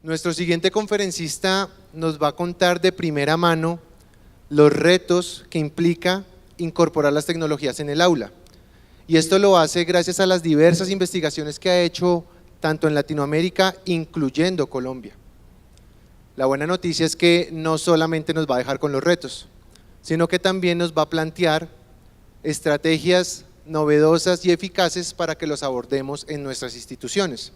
Nuestro siguiente conferencista nos va a contar de primera mano los retos que implica incorporar las tecnologías en el aula. Y esto lo hace gracias a las diversas investigaciones que ha hecho tanto en Latinoamérica, incluyendo Colombia. La buena noticia es que no solamente nos va a dejar con los retos, sino que también nos va a plantear estrategias novedosas y eficaces para que los abordemos en nuestras instituciones.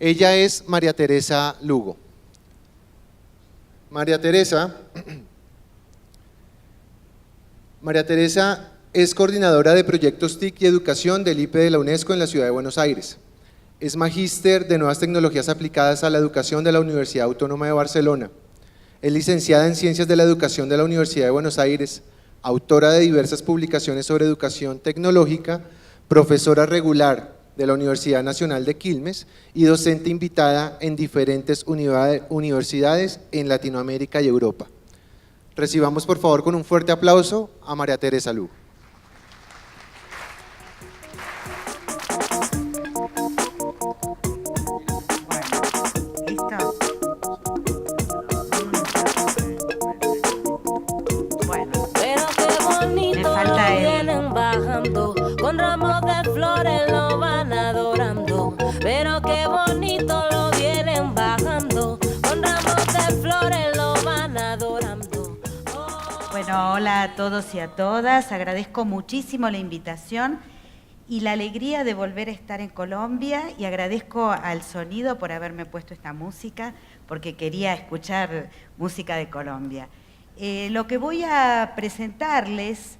Ella es María Teresa Lugo. María Teresa es coordinadora de proyectos TIC y educación del IPE de la UNESCO en la ciudad de Buenos Aires. Es magíster de nuevas tecnologías aplicadas a la educación de la Universidad Autónoma de Barcelona. Es licenciada en Ciencias de la Educación de la Universidad de Buenos Aires, autora de diversas publicaciones sobre educación tecnológica, profesora regular de la Universidad Nacional de Quilmes y docente invitada en diferentes universidades en Latinoamérica y Europa. Recibamos por favor con un fuerte aplauso a María Teresa Lugo. Con ramos de flores lo van adorando, pero qué bonito lo vienen bajando, con ramos de flores lo van adorando. Bueno, hola a todos y a todas, agradezco muchísimo la invitación y la alegría de volver a estar en Colombia, y agradezco al sonido por haberme puesto esta música, porque quería escuchar música de Colombia. Lo que voy a presentarles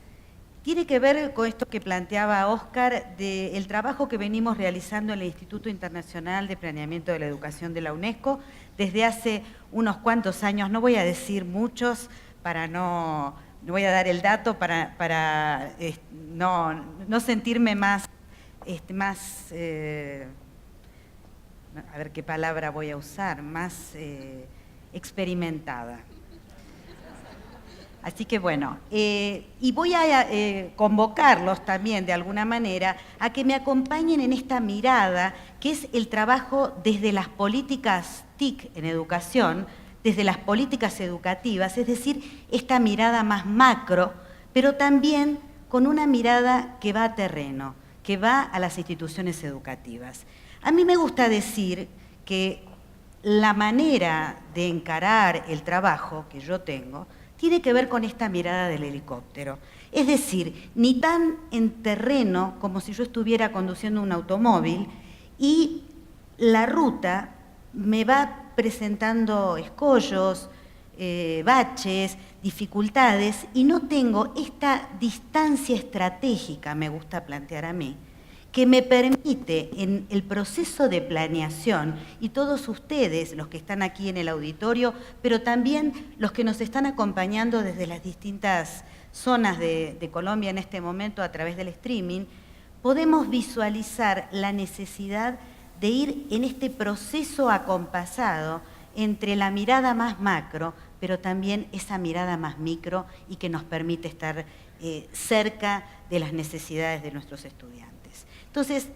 tiene que ver con esto que planteaba Óscar, del trabajo que venimos realizando en el Instituto Internacional de Planeamiento de la Educación de la UNESCO desde hace unos cuantos años, no voy a decir muchos, no voy a dar el dato para no sentirme más, a ver qué palabra voy a usar, más experimentada. Así que bueno, y voy a convocarlos también de alguna manera a que me acompañen en esta mirada que es el trabajo desde las políticas TIC en educación, desde las políticas educativas, es decir, esta mirada más macro, pero también con una mirada que va a terreno, que va a las instituciones educativas. A mí me gusta decir que la manera de encarar el trabajo que yo tengo tiene que ver con esta mirada del helicóptero. Es decir, ni tan en terreno como si yo estuviera conduciendo un automóvil y la ruta me va presentando escollos, baches, dificultades, y no tengo esta distancia estratégica, me gusta plantear a mí, que me permite en el proceso de planeación, y todos ustedes, los que están aquí en el auditorio, pero también los que nos están acompañando desde las distintas zonas de Colombia en este momento a través del streaming, podemos visualizar la necesidad de ir en este proceso acompasado entre la mirada más macro, pero también esa mirada más micro, y que nos permite estar cerca de las necesidades de nuestros estudiantes. Entonces,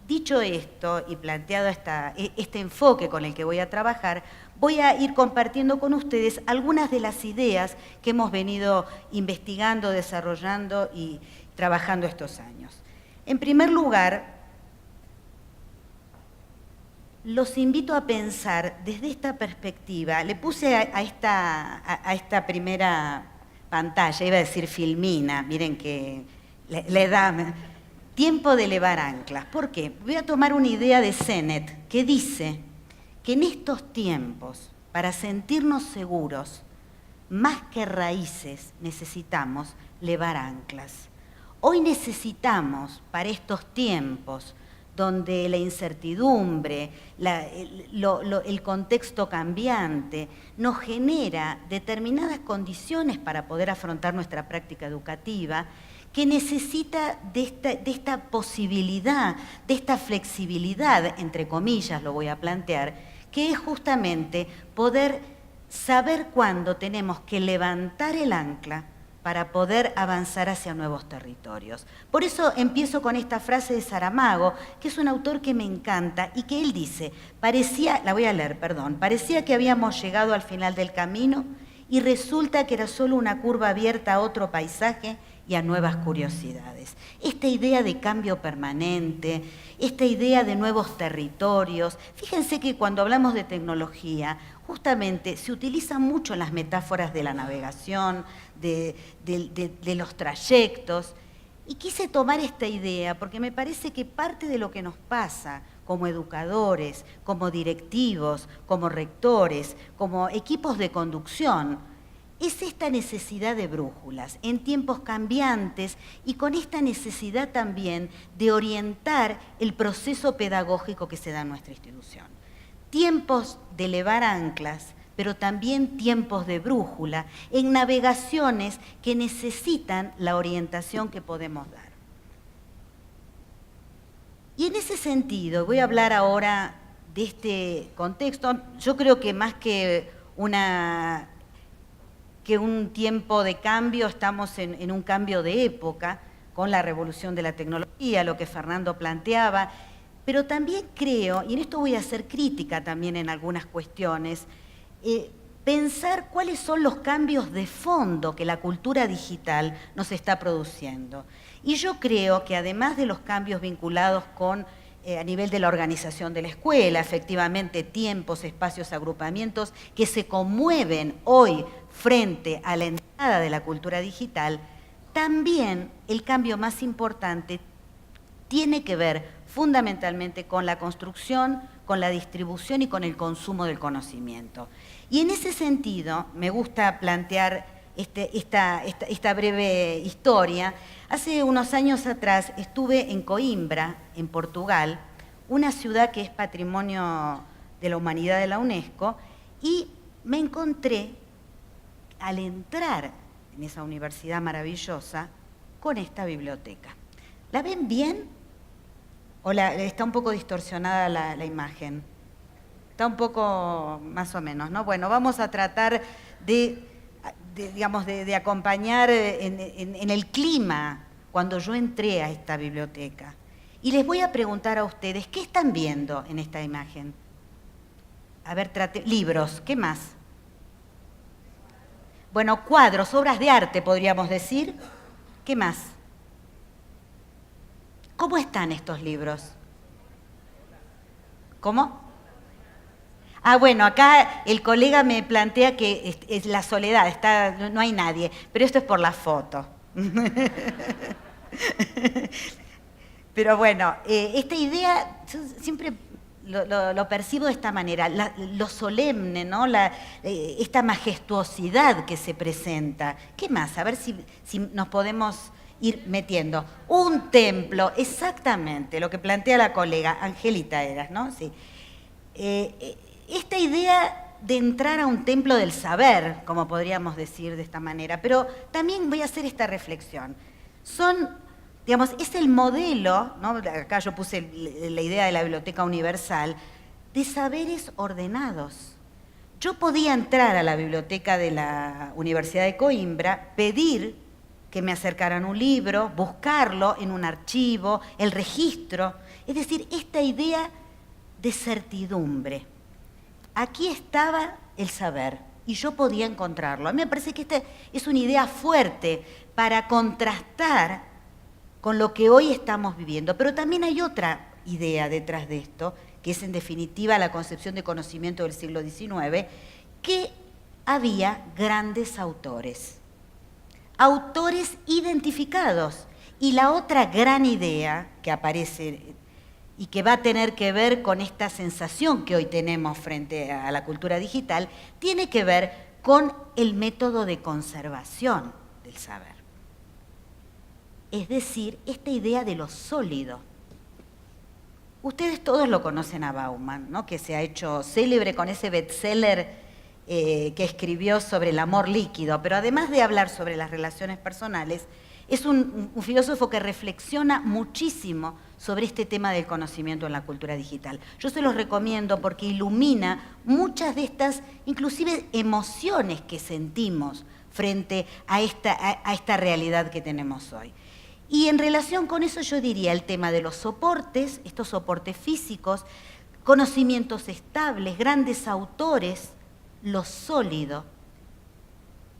dicho esto y planteado este enfoque con el que voy a trabajar, voy a ir compartiendo con ustedes algunas de las ideas que hemos venido investigando, desarrollando y trabajando estos años. En primer lugar, los invito a pensar desde esta perspectiva. Le puse a esta primera pantalla, iba a decir filmina, miren que le da tiempo de elevar anclas. ¿Por qué? Voy a tomar una idea de Sennett que dice que en estos tiempos, para sentirnos seguros, más que raíces necesitamos levar anclas. Hoy necesitamos, para estos tiempos, donde la incertidumbre, el contexto cambiante, nos genera determinadas condiciones para poder afrontar nuestra práctica educativa, que necesita de esta posibilidad, de esta flexibilidad, entre comillas lo voy a plantear, que es justamente poder saber cuándo tenemos que levantar el ancla para poder avanzar hacia nuevos territorios. Por eso empiezo con esta frase de Saramago, que es un autor que me encanta y que él dice, la voy a leer, perdón, parecía que habíamos llegado al final del camino y resulta que era solo una curva abierta a otro paisaje y a nuevas curiosidades. Esta idea de cambio permanente, esta idea de nuevos territorios. Fíjense que cuando hablamos de tecnología, justamente se utilizan mucho las metáforas de la navegación, de los trayectos. Y quise tomar esta idea porque me parece que parte de lo que nos pasa como educadores, como directivos, como rectores, como equipos de conducción, es esta necesidad de brújulas en tiempos cambiantes y con esta necesidad también de orientar el proceso pedagógico que se da en nuestra institución. Tiempos de elevar anclas, pero también tiempos de brújula en navegaciones que necesitan la orientación que podemos dar. Y en ese sentido, voy a hablar ahora de este contexto. Yo creo que más que un tiempo de cambio, estamos en un cambio de época con la revolución de la tecnología, lo que Fernando planteaba, pero también creo, y en esto voy a hacer crítica también en algunas cuestiones, pensar cuáles son los cambios de fondo que la cultura digital nos está produciendo. Y yo creo que además de los cambios vinculados con a nivel de la organización de la escuela, efectivamente tiempos, espacios, agrupamientos que se conmueven hoy frente a la entrada de la cultura digital, también el cambio más importante tiene que ver fundamentalmente con la construcción, con la distribución y con el consumo del conocimiento. Y en ese sentido me gusta plantear esta breve historia. Hace unos años atrás estuve en Coimbra, en Portugal, una ciudad que es Patrimonio de la Humanidad de la UNESCO, y me encontré, al entrar en esa universidad maravillosa, con esta biblioteca. ¿La ven bien? ¿O está un poco distorsionada la imagen? Está un poco más o menos, ¿no? Bueno, vamos a tratar de acompañar en el clima cuando yo entré a esta biblioteca. Y les voy a preguntar a ustedes, ¿qué están viendo en esta imagen? A ver, libros, ¿qué más? Bueno, cuadros, obras de arte, podríamos decir. ¿Qué más? ¿Cómo están estos libros? ¿Cómo? Ah, bueno, acá el colega me plantea que es la soledad, no hay nadie, pero esto es por la foto. Pero bueno, esta idea, yo siempre lo percibo de esta manera, lo solemne, ¿no? Esta majestuosidad que se presenta. ¿Qué más? A ver si nos podemos ir metiendo. Un templo, exactamente, lo que plantea la colega, Angelita eras, ¿no? Sí. Esta idea de entrar a un templo del saber, como podríamos decir de esta manera, pero también voy a hacer esta reflexión. Es el modelo, ¿no? Acá yo puse la idea de la biblioteca universal, de saberes ordenados. Yo podía entrar a la biblioteca de la Universidad de Coimbra, pedir que me acercaran un libro, buscarlo en un archivo, el registro, es decir, esta idea de certidumbre. Aquí estaba el saber y yo podía encontrarlo. A mí me parece que esta es una idea fuerte para contrastar con lo que hoy estamos viviendo. Pero también hay otra idea detrás de esto, que es en definitiva la concepción de conocimiento del siglo XIX, que había grandes autores identificados. Y la otra gran idea que aparece y que va a tener que ver con esta sensación que hoy tenemos frente a la cultura digital, tiene que ver con el método de conservación del saber. Es decir, esta idea de lo sólido. Ustedes todos lo conocen a Bauman, ¿no? Que se ha hecho célebre con ese bestseller que escribió sobre el amor líquido, pero además de hablar sobre las relaciones personales, es un filósofo que reflexiona muchísimo sobre este tema del conocimiento en la cultura digital. Yo se los recomiendo porque ilumina muchas de estas, inclusive emociones que sentimos frente a esta realidad que tenemos hoy. Y en relación con eso yo diría el tema de los soportes, estos soportes físicos, conocimientos estables, grandes autores, lo sólido.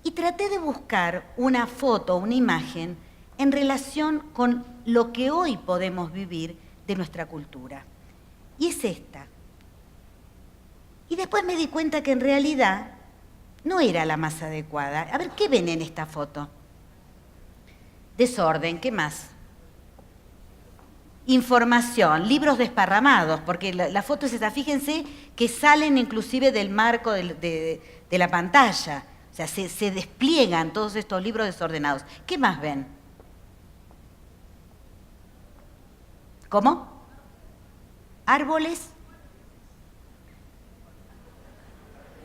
Y traté de buscar una foto, una imagen, en relación con lo que hoy podemos vivir de nuestra cultura. Y es esta. Y después me di cuenta que en realidad no era la más adecuada. A ver, ¿qué ven en esta foto? Desorden, ¿qué más? Información, libros desparramados, porque la foto es esa. Fíjense que salen inclusive del marco de la pantalla. O sea, se despliegan todos estos libros desordenados. ¿Qué más ven? ¿Cómo? Árboles.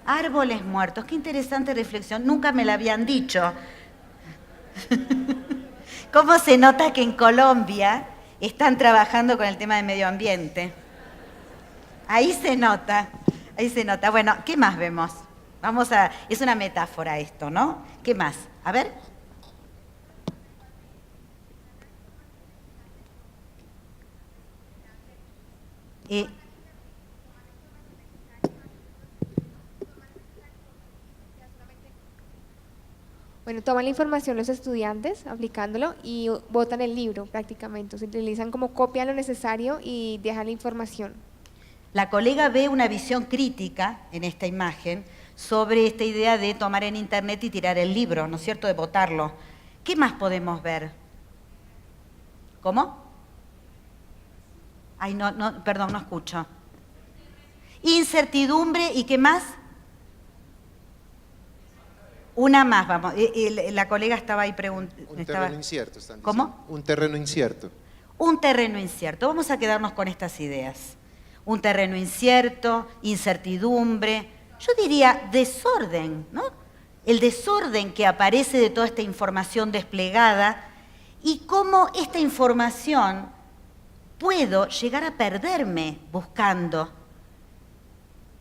Árboles muertos. Qué interesante reflexión. Nunca me la habían dicho. ¿Cómo se nota que en Colombia están trabajando con el tema del medio ambiente? Ahí se nota, ahí se nota. Bueno, ¿qué más vemos? Es una metáfora esto, ¿no? ¿Qué más? A ver. Bueno, toman la información los estudiantes aplicándolo y botan el libro prácticamente. Se utilizan como copia lo necesario y dejan la información. La colega ve una visión crítica en esta imagen sobre esta idea de tomar en internet y tirar el libro, ¿no es cierto?, de botarlo. ¿Qué más podemos ver? ¿Cómo? Ay, no, perdón, no escucho. Incertidumbre, ¿y qué más? Una más, vamos. La colega estaba ahí preguntando. Un terreno incierto, están diciendo. ¿Cómo? Un terreno incierto. Un terreno incierto. Vamos a quedarnos con estas ideas. Un terreno incierto, incertidumbre, yo diría desorden, ¿no? El desorden que aparece de toda esta información desplegada y cómo esta información puedo llegar a perderme buscando.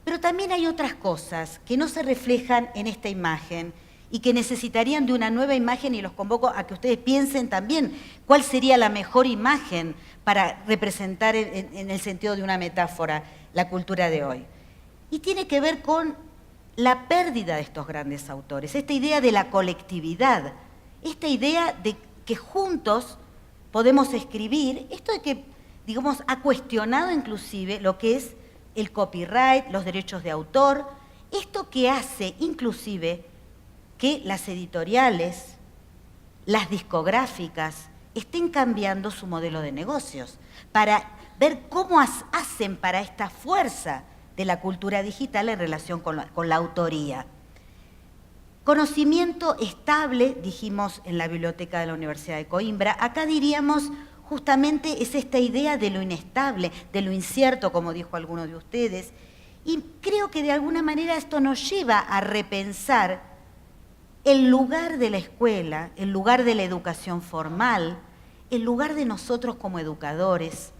Pero también hay otras cosas que no se reflejan en esta imagen y que necesitarían de una nueva imagen, y los convoco a que ustedes piensen también cuál sería la mejor imagen para representar en el sentido de una metáfora la cultura de hoy. Y tiene que ver con la pérdida de estos grandes autores, esta idea de la colectividad, esta idea de que juntos podemos escribir, esto de que, digamos, ha cuestionado inclusive lo que es el copyright, los derechos de autor, esto que hace inclusive que las editoriales, las discográficas, estén cambiando su modelo de negocios para ver cómo hacen para esta fuerza de la cultura digital en relación con la autoría. Conocimiento estable, dijimos en la biblioteca de la Universidad de Coimbra, acá diríamos justamente es esta idea de lo inestable, de lo incierto, como dijo alguno de ustedes, y creo que de alguna manera esto nos lleva a repensar el lugar de la escuela, el lugar de la educación formal, el lugar de nosotros como educadores,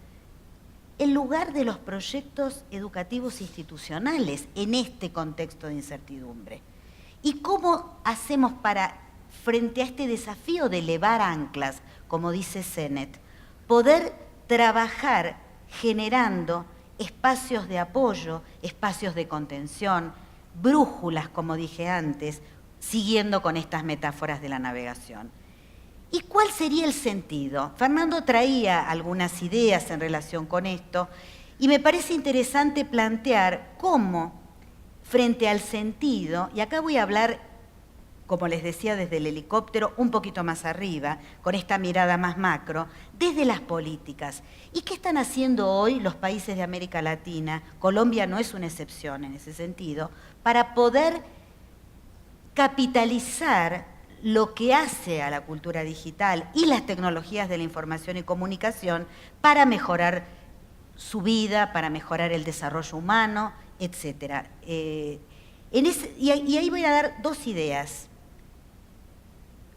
el lugar de los proyectos educativos institucionales en este contexto de incertidumbre. ¿Y cómo hacemos para, frente a este desafío de elevar anclas, como dice Sennett, poder trabajar generando espacios de apoyo, espacios de contención, brújulas, como dije antes, siguiendo con estas metáforas de la navegación? ¿Y cuál sería el sentido? Fernando traía algunas ideas en relación con esto y me parece interesante plantear cómo, frente al sentido, y acá voy a hablar, como les decía, desde el helicóptero, un poquito más arriba, con esta mirada más macro, desde las políticas. ¿Y qué están haciendo hoy los países de América Latina? Colombia no es una excepción en ese sentido, para poder capitalizar lo que hace a la cultura digital y las tecnologías de la información y comunicación para mejorar su vida, para mejorar el desarrollo humano, etc. Y ahí voy a dar dos ideas.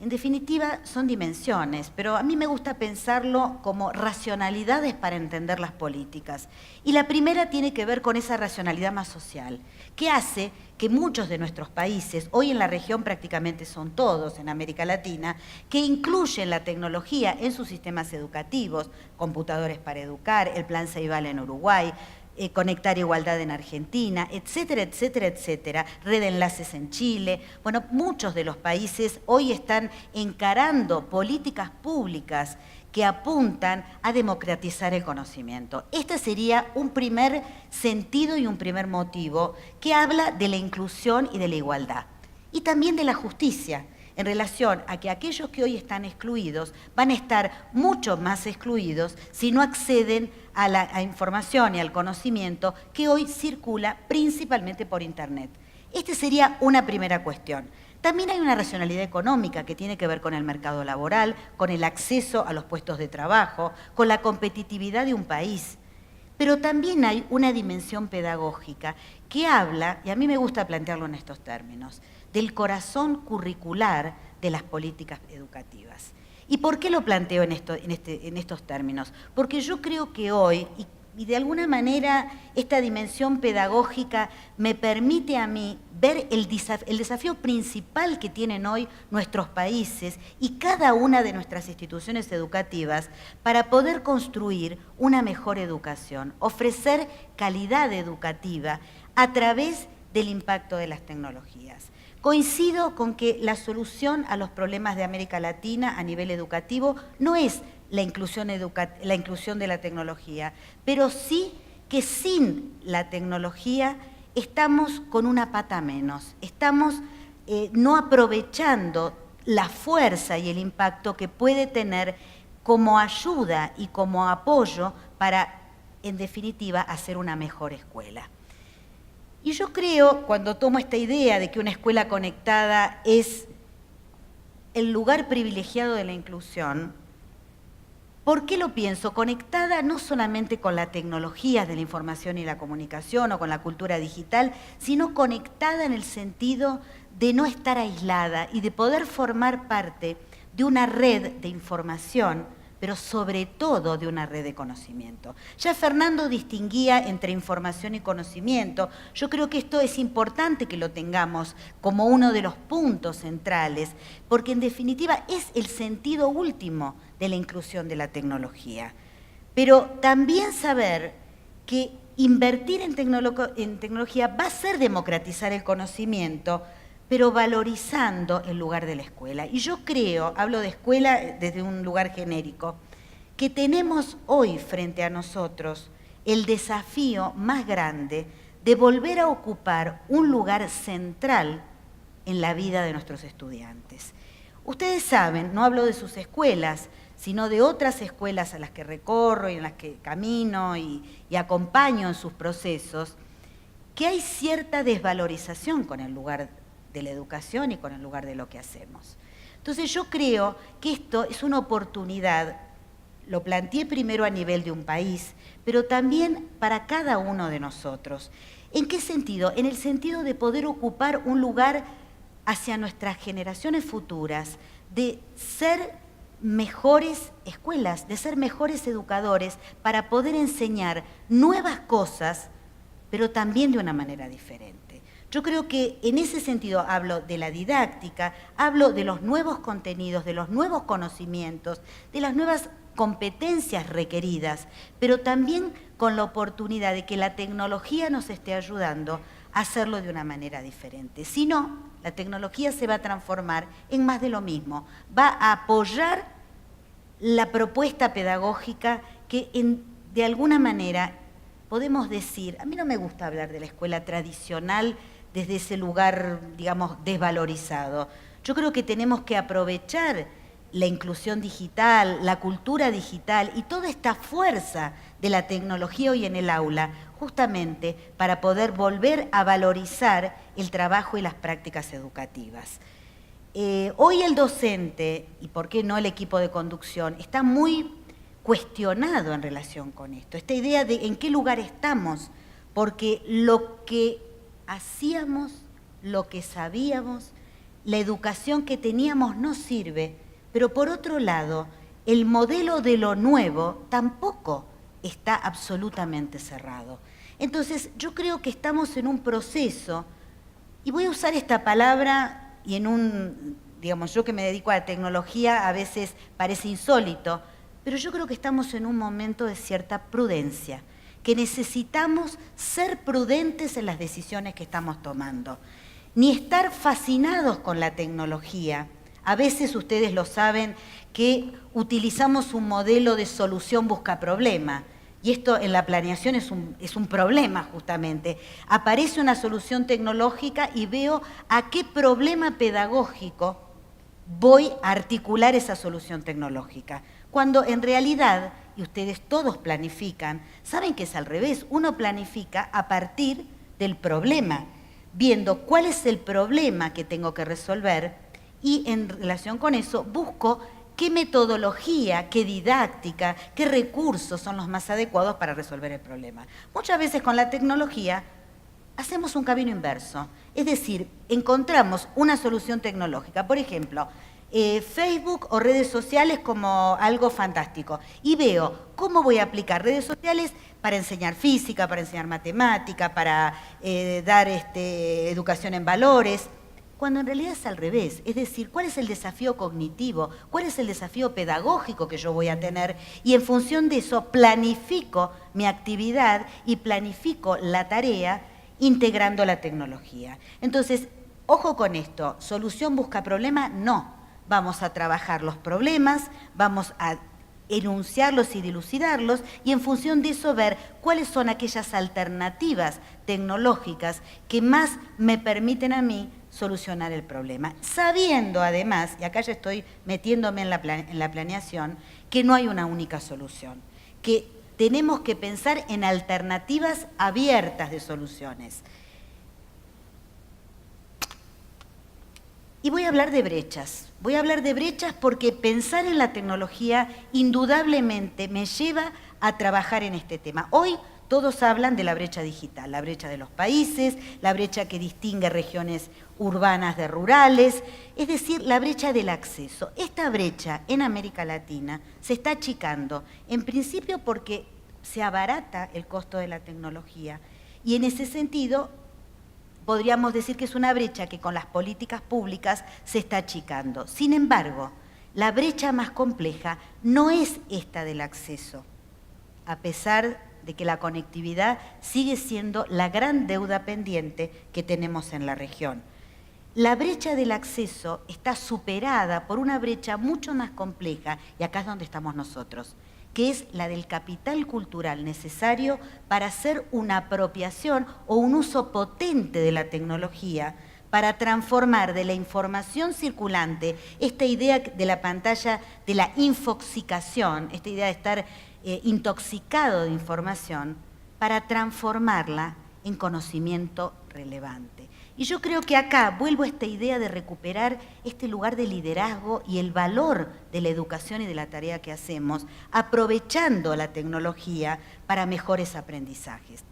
En definitiva, son dimensiones, pero a mí me gusta pensarlo como racionalidades para entender las políticas. Y la primera tiene que ver con esa racionalidad más social, que hace que muchos de nuestros países, hoy en la región prácticamente son todos en América Latina, que incluyen la tecnología en sus sistemas educativos, computadores para educar, el Plan Ceibal en Uruguay, Conectar Igualdad en Argentina, etcétera, etcétera, etcétera, Red Enlaces en Chile. Bueno, muchos de los países hoy están encarando políticas públicas que apuntan a democratizar el conocimiento. Este sería un primer sentido y un primer motivo que habla de la inclusión y de la igualdad. Y también de la justicia, en relación a que aquellos que hoy están excluidos van a estar mucho más excluidos si no acceden a la información y al conocimiento que hoy circula principalmente por Internet. Esta sería una primera cuestión. También hay una racionalidad económica que tiene que ver con el mercado laboral, con el acceso a los puestos de trabajo, con la competitividad de un país. Pero también hay una dimensión pedagógica que habla, y a mí me gusta plantearlo en estos términos, del corazón curricular de las políticas educativas. ¿Y por qué lo planteo en estos términos? Porque yo creo que hoy, y de alguna manera esta dimensión pedagógica me permite a mí ver el desafío principal que tienen hoy nuestros países y cada una de nuestras instituciones educativas para poder construir una mejor educación, ofrecer calidad educativa a través del impacto de las tecnologías. Coincido con que la solución a los problemas de América Latina a nivel educativo no es la inclusión de la tecnología, pero sí que sin la tecnología estamos con una pata menos, estamos no aprovechando la fuerza y el impacto que puede tener como ayuda y como apoyo para, en definitiva, hacer una mejor escuela. Y yo creo, cuando tomo esta idea de que una escuela conectada es el lugar privilegiado de la inclusión, ¿por qué lo pienso? Conectada no solamente con la tecnología de la información y la comunicación o con la cultura digital, sino conectada en el sentido de no estar aislada y de poder formar parte de una red de información, pero sobre todo de una red de conocimiento. Ya Fernando distinguía entre información y conocimiento. Yo creo que esto es importante que lo tengamos como uno de los puntos centrales, porque en definitiva es el sentido último de la inclusión de la tecnología. Pero también saber que invertir en tecnología va a ser democratizar el conocimiento, pero valorizando el lugar de la escuela. Y yo creo, hablo de escuela desde un lugar genérico, que tenemos hoy frente a nosotros el desafío más grande de volver a ocupar un lugar central en la vida de nuestros estudiantes. Ustedes saben, no hablo de sus escuelas, sino de otras escuelas a las que recorro y en las que camino y acompaño en sus procesos, que hay cierta desvalorización con el lugar de la educación y con el lugar de lo que hacemos. Entonces yo creo que esto es una oportunidad, lo planteé primero a nivel de un país, pero también para cada uno de nosotros. ¿En qué sentido? En el sentido de poder ocupar un lugar hacia nuestras generaciones futuras, de ser mejores escuelas, de ser mejores educadores para poder enseñar nuevas cosas, pero también de una manera diferente. Yo creo que en ese sentido hablo de la didáctica, hablo de los nuevos contenidos, de los nuevos conocimientos, de las nuevas competencias requeridas, pero también con la oportunidad de que la tecnología nos esté ayudando a hacerlo de una manera diferente. Si no, la tecnología se va a transformar en más de lo mismo, va a apoyar la propuesta pedagógica que de alguna manera podemos decir, a mí no me gusta hablar de la escuela tradicional desde ese lugar, digamos, desvalorizado. Yo creo que tenemos que aprovechar la inclusión digital, la cultura digital y toda esta fuerza de la tecnología hoy en el aula, justamente para poder volver a valorizar el trabajo y las prácticas educativas. Hoy el docente, y por qué no el equipo de conducción, está muy cuestionado en relación con esto. Esta idea de en qué lugar estamos, porque lo que hacíamos, lo que sabíamos la educación que teníamos no sirve, pero por otro lado, el modelo de lo nuevo tampoco está absolutamente cerrado. Entonces, yo creo que estamos en un proceso, y voy a usar esta palabra, y digamos, yo que me dedico a la tecnología a veces parece insólito, pero yo creo que estamos en un momento de cierta prudencia, que necesitamos ser prudentes en las decisiones que estamos tomando, ni estar fascinados con la tecnología. A veces ustedes lo saben que utilizamos un modelo de solución busca problema, y esto en la planeación es un problema justamente. Aparece una solución tecnológica y veo a qué problema pedagógico voy a articular esa solución tecnológica. Cuando en realidad, y ustedes todos planifican, saben que es al revés, uno planifica a partir del problema, viendo cuál es el problema que tengo que resolver y en relación con eso busco qué metodología, qué didáctica, qué recursos son los más adecuados para resolver el problema. Muchas veces con la tecnología hacemos un camino inverso, es decir, encontramos una solución tecnológica, por ejemplo, Facebook o redes sociales como algo fantástico, y veo cómo voy a aplicar redes sociales para enseñar física, para enseñar matemática, para dar educación en valores, cuando en realidad es al revés, es decir, ¿cuál es el desafío cognitivo? ¿Cuál es el desafío pedagógico que yo voy a tener? Y en función de eso planifico mi actividad y planifico la tarea integrando la tecnología. Entonces, ojo con esto, solución busca problema, no. Vamos a trabajar los problemas, vamos a enunciarlos y dilucidarlos y en función de eso ver cuáles son aquellas alternativas tecnológicas que más me permiten a mí solucionar el problema. Sabiendo además, y acá ya estoy metiéndome en la planeación, que no hay una única solución, que tenemos que pensar en alternativas abiertas de soluciones. Y voy a hablar de brechas. Voy a hablar de brechas porque pensar en la tecnología indudablemente me lleva a trabajar en este tema. Hoy todos hablan de la brecha digital, la brecha de los países, la brecha que distingue regiones urbanas de rurales, es decir, la brecha del acceso. Esta brecha en América Latina se está achicando, en principio porque se abarata el costo de la tecnología y en ese sentido podríamos decir que es una brecha que con las políticas públicas se está achicando. Sin embargo, la brecha más compleja no es esta del acceso, a pesar de que la conectividad sigue siendo la gran deuda pendiente que tenemos en la región. La brecha del acceso está superada por una brecha mucho más compleja, y acá es donde estamos nosotros, que es la del capital cultural necesario para hacer una apropiación o un uso potente de la tecnología para transformar de la información circulante, esta idea de la pantalla de la infoxicación, esta idea de estar intoxicado de información, para transformarla en conocimiento relevante. Y yo creo que acá vuelvo a esta idea de recuperar este lugar de liderazgo y el valor de la educación y de la tarea que hacemos, aprovechando la tecnología para mejores aprendizajes.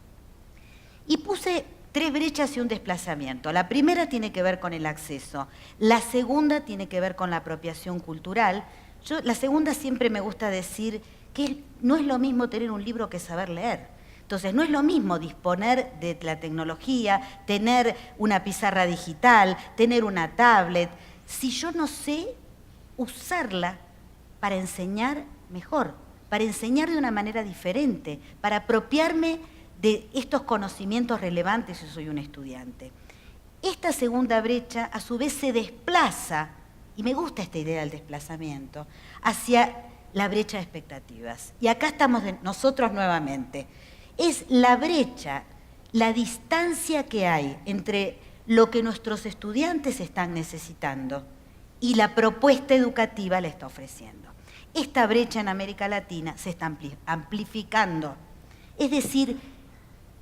Y puse 3 brechas y un desplazamiento. La primera tiene que ver con el acceso, la segunda tiene que ver con la apropiación cultural. La segunda siempre me gusta decir que no es lo mismo tener un libro que saber leer. Entonces, no es lo mismo disponer de la tecnología, tener una pizarra digital, tener una tablet, si yo no sé usarla para enseñar mejor, para enseñar de una manera diferente, para apropiarme de estos conocimientos relevantes si soy un estudiante. Esta segunda brecha, a su vez, se desplaza, y me gusta esta idea del desplazamiento, hacia la brecha de expectativas. Y acá estamos nosotros nuevamente. Es la brecha, la distancia que hay entre lo que nuestros estudiantes están necesitando y la propuesta educativa le está ofreciendo. Esta brecha en América Latina se está amplificando. Es decir,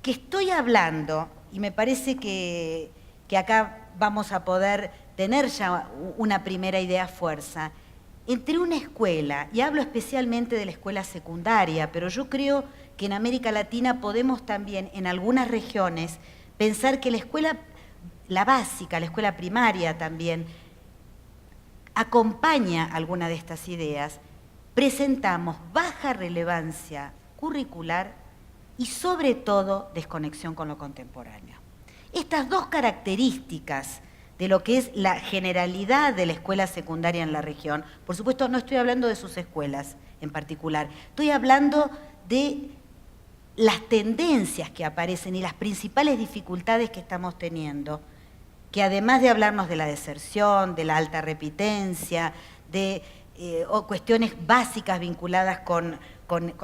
que estoy hablando, y me parece que acá vamos a poder tener ya una primera idea fuerza, entre una escuela, y hablo especialmente de la escuela secundaria, pero yo creo que en América Latina podemos también, en algunas regiones, pensar que la escuela, la básica, la escuela primaria también, acompaña alguna de estas ideas, presentamos baja relevancia curricular y sobre todo desconexión con lo contemporáneo. Estas dos características de lo que es la generalidad de la escuela secundaria en la región, por supuesto no estoy hablando de sus escuelas en particular, estoy hablando de las tendencias que aparecen y las principales dificultades que estamos teniendo, que además de hablarnos de la deserción, de la alta repitencia, de o cuestiones básicas vinculadas con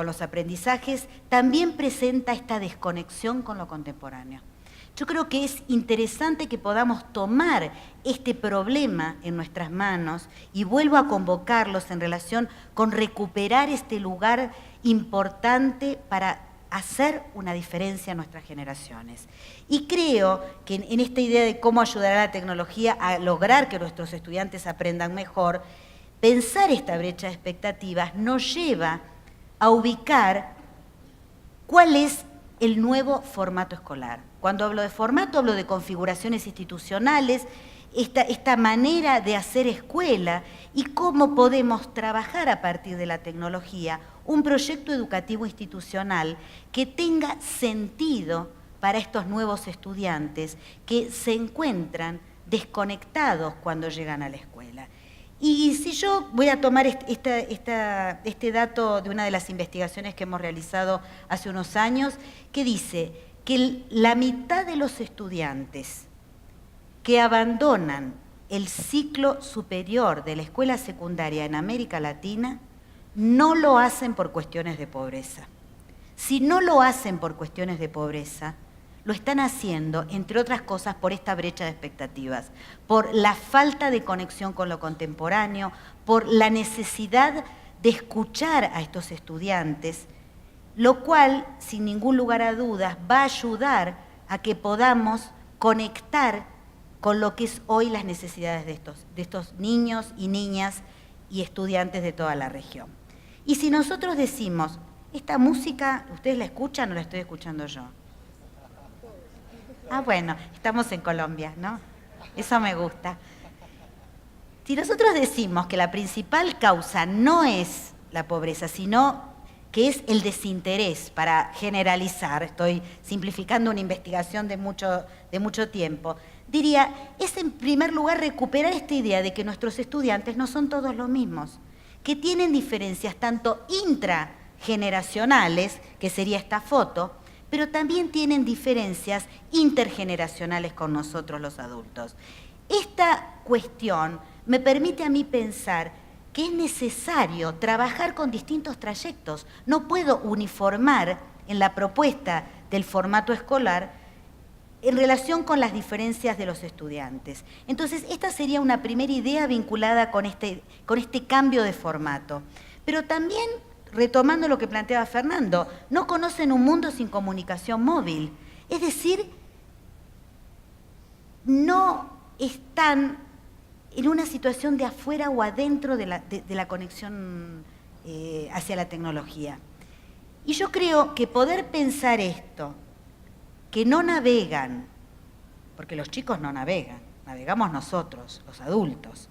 los aprendizajes, también presenta esta desconexión con lo contemporáneo. Yo creo que es interesante que podamos tomar este problema en nuestras manos y vuelvo a convocarlos en relación con recuperar este lugar importante para hacer una diferencia en nuestras generaciones. Y creo que en esta idea de cómo ayudar a la tecnología a lograr que nuestros estudiantes aprendan mejor, pensar esta brecha de expectativas nos lleva a ubicar cuál es el nuevo formato escolar. Cuando hablo de formato, hablo de configuraciones institucionales, esta manera de hacer escuela y cómo podemos trabajar a partir de la tecnología un proyecto educativo institucional que tenga sentido para estos nuevos estudiantes que se encuentran desconectados cuando llegan a la escuela. Y si yo voy a tomar este dato de una de las investigaciones que hemos realizado hace unos años, que dice que la mitad de los estudiantes que abandonan el ciclo superior de la escuela secundaria en América Latina no lo hacen por cuestiones de pobreza. Si no lo hacen por cuestiones de pobreza, lo están haciendo, entre otras cosas, por esta brecha de expectativas, por la falta de conexión con lo contemporáneo, por la necesidad de escuchar a estos estudiantes, lo cual, sin ningún lugar a dudas, va a ayudar a que podamos conectar con lo que es hoy las necesidades de estos niños y niñas y estudiantes de toda la región. Y si nosotros decimos, esta música, ¿ustedes la escuchan o la estoy escuchando yo? Ah, bueno, estamos en Colombia, ¿no? Eso me gusta. Si nosotros decimos que la principal causa no es la pobreza, sino que es el desinterés, para generalizar, estoy simplificando una investigación de mucho tiempo, diría, es en primer lugar recuperar esta idea de que nuestros estudiantes no son todos los mismos, que tienen diferencias tanto intrageneracionales, que sería esta foto, pero también tienen diferencias intergeneracionales con nosotros los adultos. Esta cuestión me permite a mí pensar que es necesario trabajar con distintos trayectos. No puedo uniformar en la propuesta del formato escolar en relación con las diferencias de los estudiantes. Entonces, esta sería una primera idea vinculada con este cambio de formato. Pero también, retomando lo que planteaba Fernando, no conocen un mundo sin comunicación móvil. Es decir, no están en una situación de afuera o adentro de la conexión hacia la tecnología. Y yo creo que poder pensar esto, que no navegan, porque los chicos no navegan, navegamos nosotros, los adultos,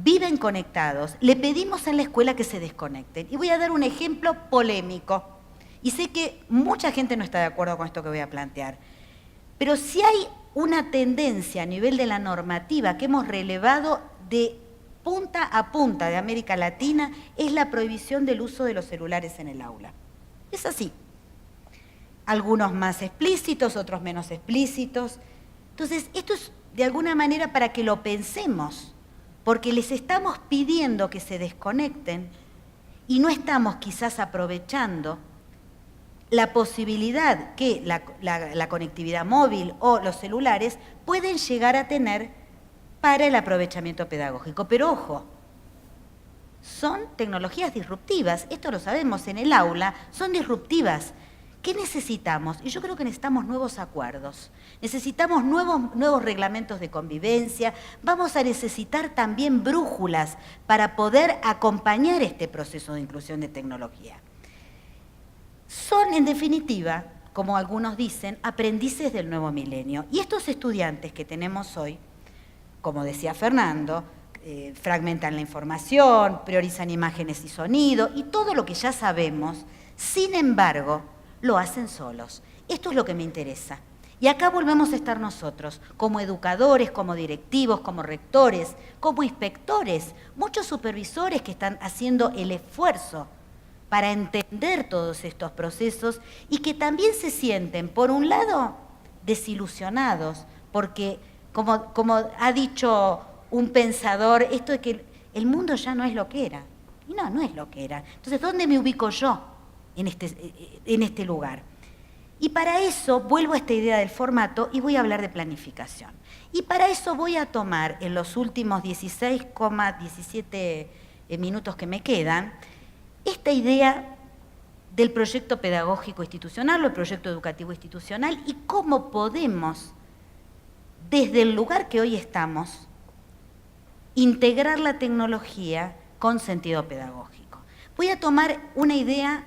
viven conectados, le pedimos en la escuela que se desconecten. Y voy a dar un ejemplo polémico, y sé que mucha gente no está de acuerdo con esto que voy a plantear, pero si hay una tendencia a nivel de la normativa que hemos relevado de punta a punta de América Latina, es la prohibición del uso de los celulares en el aula. Es así. Algunos más explícitos, otros menos explícitos. Entonces, esto es de alguna manera para que lo pensemos, porque les estamos pidiendo que se desconecten y no estamos quizás aprovechando la posibilidad que la conectividad móvil o los celulares pueden llegar a tener para el aprovechamiento pedagógico. Pero ojo, son tecnologías disruptivas, esto lo sabemos en el aula, son disruptivas. ¿Qué necesitamos? Y yo creo que necesitamos nuevos acuerdos, necesitamos nuevos reglamentos de convivencia, vamos a necesitar también brújulas para poder acompañar este proceso de inclusión de tecnología. Son, en definitiva, como algunos dicen, aprendices del nuevo milenio. Y estos estudiantes que tenemos hoy, como decía Fernando, fragmentan la información, priorizan imágenes y sonido, y todo lo que ya sabemos, sin embargo, lo hacen solos. Esto es lo que me interesa. Y acá volvemos a estar nosotros, como educadores, como directivos, como rectores, como inspectores, muchos supervisores que están haciendo el esfuerzo para entender todos estos procesos y que también se sienten, por un lado, desilusionados, porque, como ha dicho un pensador, esto de que el mundo ya no es lo que era. Y no es lo que era. Entonces, ¿dónde me ubico yo en este lugar? Y para eso vuelvo a esta idea del formato y voy a hablar de planificación. Y para eso voy a tomar en los últimos 16,17 minutos que me quedan, esta idea del proyecto pedagógico institucional o el proyecto educativo institucional y cómo podemos, desde el lugar que hoy estamos, integrar la tecnología con sentido pedagógico. Voy a tomar una idea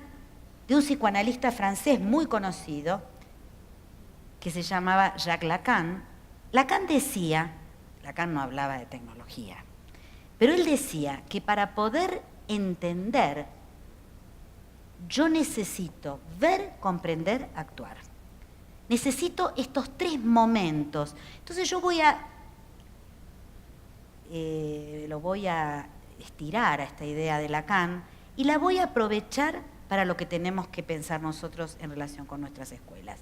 de un psicoanalista francés muy conocido, que se llamaba Jacques Lacan. Lacan no hablaba de tecnología, pero él decía que para poder entender, yo necesito ver, comprender, actuar. Necesito estos 3 momentos. Entonces yo lo voy a estirar a esta idea de Lacan y la voy a aprovechar para lo que tenemos que pensar nosotros en relación con nuestras escuelas.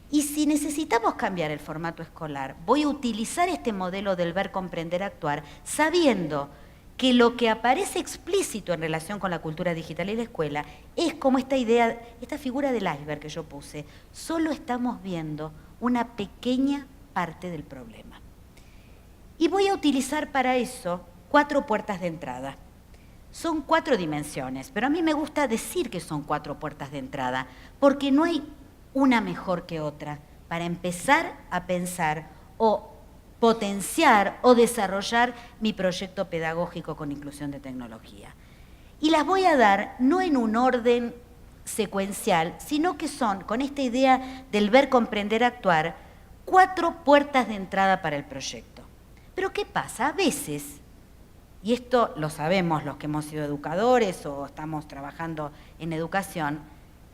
Y si necesitamos cambiar el formato escolar, voy a utilizar este modelo del ver, comprender, actuar, sabiendo que lo que aparece explícito en relación con la cultura digital y la escuela es como esta idea, esta figura del iceberg que yo puse. Solo estamos viendo una pequeña parte del problema. Y voy a utilizar para eso 4 puertas de entrada. Son 4 dimensiones, pero a mí me gusta decir que son 4 puertas de entrada, porque no hay una mejor que otra para empezar a pensar o potenciar o desarrollar mi proyecto pedagógico con inclusión de tecnología. Y las voy a dar no en un orden secuencial, sino que son, con esta idea del ver, comprender, actuar, 4 puertas de entrada para el proyecto. Pero ¿qué pasa? A veces, y esto lo sabemos los que hemos sido educadores o estamos trabajando en educación,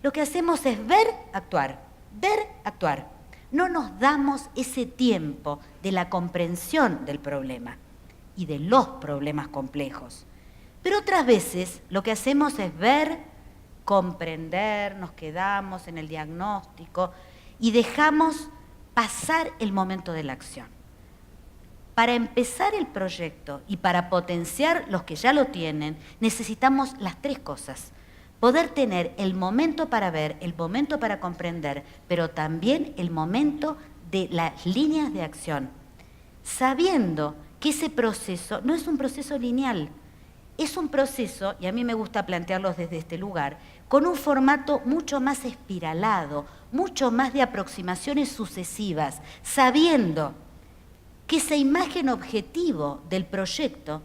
lo que hacemos es ver, actuar, ver, actuar. No nos damos ese tiempo de la comprensión del problema y de los problemas complejos. Pero otras veces lo que hacemos es ver, comprender, nos quedamos en el diagnóstico y dejamos pasar el momento de la acción. Para empezar el proyecto y para potenciar los que ya lo tienen, necesitamos las 3 cosas. Poder tener el momento para ver, el momento para comprender, pero también el momento de las líneas de acción, sabiendo que ese proceso no es un proceso lineal, es un proceso, y a mí me gusta plantearlos desde este lugar, con un formato mucho más espiralado, mucho más de aproximaciones sucesivas, sabiendo que esa imagen objetivo del proyecto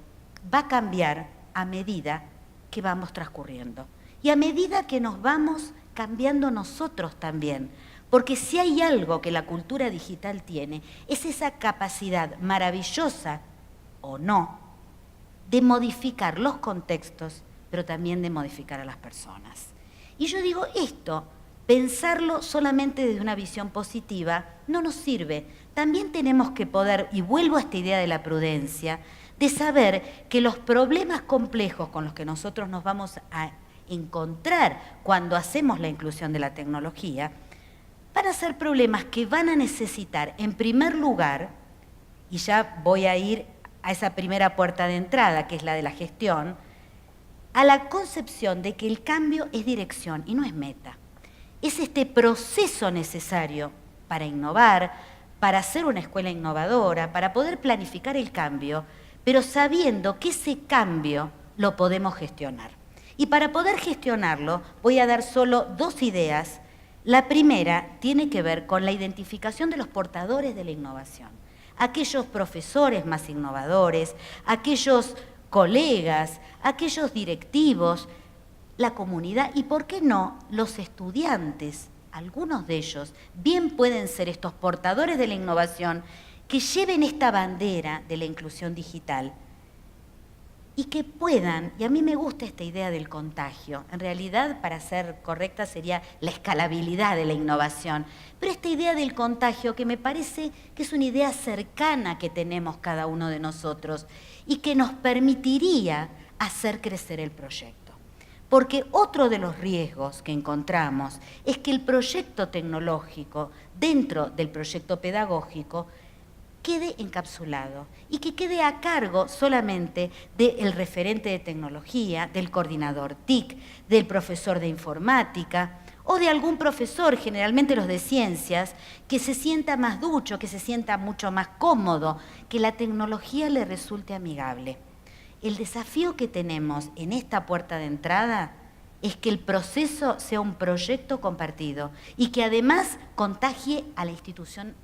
va a cambiar a medida que vamos transcurriendo. Y a medida que nos vamos cambiando nosotros también, porque si hay algo que la cultura digital tiene, es esa capacidad maravillosa, o no, de modificar los contextos, pero también de modificar a las personas. Y yo digo esto, pensarlo solamente desde una visión positiva no nos sirve. También tenemos que poder, y vuelvo a esta idea de la prudencia, de saber que los problemas complejos con los que nosotros nos vamos a encontrar cuando hacemos la inclusión de la tecnología, van a ser problemas que van a necesitar, en primer lugar, y ya voy a ir a esa primera puerta de entrada, que es la de la gestión, a la concepción de que el cambio es dirección y no es meta. Es este proceso necesario para innovar, para hacer una escuela innovadora, para poder planificar el cambio, pero sabiendo que ese cambio lo podemos gestionar. Y para poder gestionarlo, voy a dar solo 2 ideas. La primera tiene que ver con la identificación de los portadores de la innovación. Aquellos profesores más innovadores, aquellos colegas, aquellos directivos, la comunidad y, ¿por qué no?, los estudiantes. Algunos de ellos bien pueden ser estos portadores de la innovación que lleven esta bandera de la inclusión digital y que puedan, y a mí me gusta esta idea del contagio, en realidad para ser correcta sería la escalabilidad de la innovación, pero esta idea del contagio que me parece que es una idea cercana que tenemos cada uno de nosotros y que nos permitiría hacer crecer el proyecto. Porque otro de los riesgos que encontramos es que el proyecto tecnológico dentro del proyecto pedagógico quede encapsulado y que quede a cargo solamente del referente de tecnología, del coordinador TIC, del profesor de informática o de algún profesor, generalmente los de ciencias, que se sienta más ducho, que se sienta mucho más cómodo, que la tecnología le resulte amigable. El desafío que tenemos en esta puerta de entrada es que el proceso sea un proyecto compartido y que además contagie a la institución